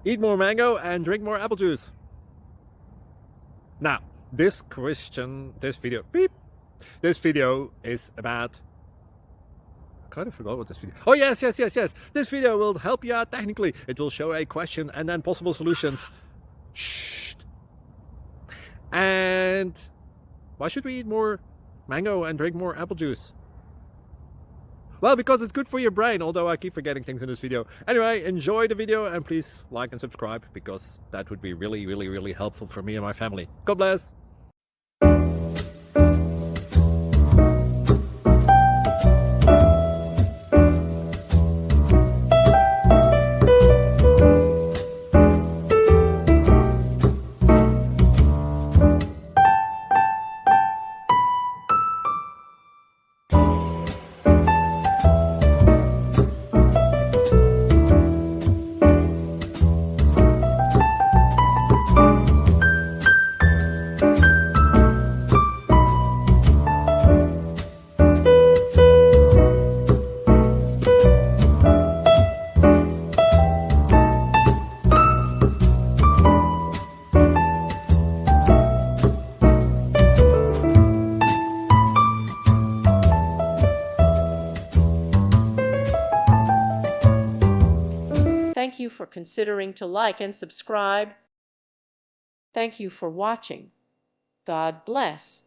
Eat more mango and drink more apple juice. Now, this video is about... I kind of forgot what this video... Oh, yes. This video will help you out technically. It will show a question and then possible solutions. Shh. And why should we eat more mango and drink more apple juice? Well, because it's good for your brain, although I keep forgetting things in this video. Anyway, enjoy the video and please like and subscribe, because that would be really, really, really helpful for me and my family. God bless! Thank you for considering to like and subscribe. Thank you for watching. God bless.